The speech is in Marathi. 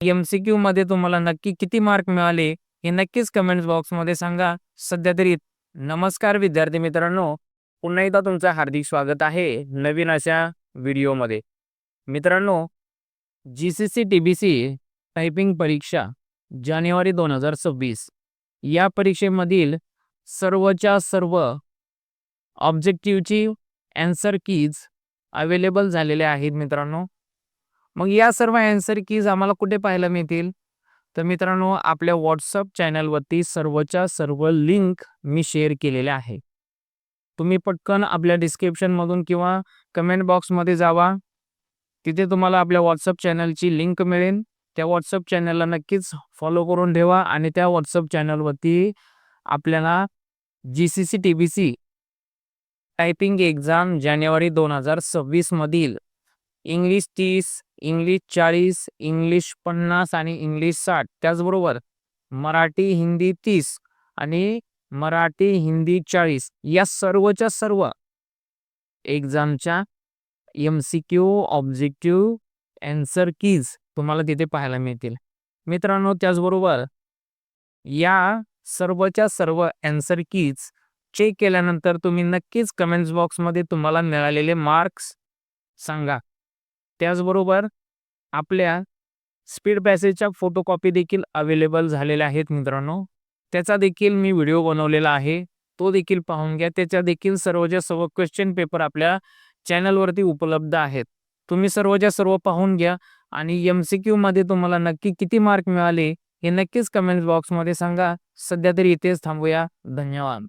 MCQ मध्ये तुम्हाला नक्की किती मार्क मिळाले हे नक्कीच कमेंट बॉक्समध्ये सांगा. सध्या तरी नमस्कार विद्यार्थी मित्रांनो, पुन्हा एकदा तुमचं हार्दिक स्वागत आहे नवीन अशा व्हिडिओमध्ये. मित्रांनो, GCC TBC टायपिंग परीक्षा जानेवारी 2026 या परीक्षेमधील सर्वच्या सर्व ऑब्जेक्टिव्हची आन्सर कीज अवेलेबल झालेले आहेत मित्रांनो. मग या सर्व आन्सर कीज आम्हाला कुठे पाहायला मिळतील? तर मित्रांनो, आपल्या व्हॉट्सअप चॅनलवरती सर्वच्या सर्व लिंक मी शेअर केलेल्या आहे. तुम्ही पटकन आपल्या डिस्क्रिप्शनमधून किंवा कमेंट बॉक्समध्ये जावा. तिथे तुम्हाला आपल्या व्हॉट्सअप चॅनलची लिंक मिळेल. त्या व्हॉट्सअप चॅनलला नक्कीच फॉलो करून ठेवा आणि त्या व्हॉट्सअप चॅनलवरती आपल्याला GCC TBC टायपिंग एक्झाम जानेवारी 2026 मधील इंग्लिश 30, इंग्लिश 40, इंग्लिश 50 आणि इंग्लिश 60, त्याचबरोबर मराठी हिंदी 30 आणि मराठी हिंदी 40 या सर्वच्या सर्व एक्झामच्या MCQ ऑब्जेक्टिव्ह आन्सर कीज तुम्हाला तिथे पाहायला मिळतील मित्रांनो. त्याचबरोबर या सर्वच्या सर्व आन्सर कीज चेक केल्यानंतर तुम्ही नक्कीच कमेंट्स बॉक्समध्ये तुम्हाला मिळालेले मार्क्स सांगा. त्याचबरोबर आपल्या स्पीड पॅसेजच्या फोटोकॉपी देखील अवेलेबल झालेल्या आहेत मित्रांनो. त्याचा देखील मी व्हिडिओ बनवलेला आहे, तो देखील पाहून घ्या. त्याच्या देखील सर्वच्या सर्व क्वेश्चन पेपर आपल्या चॅनलवरती उपलब्ध आहेत. तुम्ही सर्वच्या सर्व पाहून घ्या आणि MCQ मध्ये तुम्हाला नक्की किती मार्क मिळाले हे नक्कीच कमेंट बॉक्समध्ये सांगा. सध्या तरी इथेच थांबूया. धन्यवाद.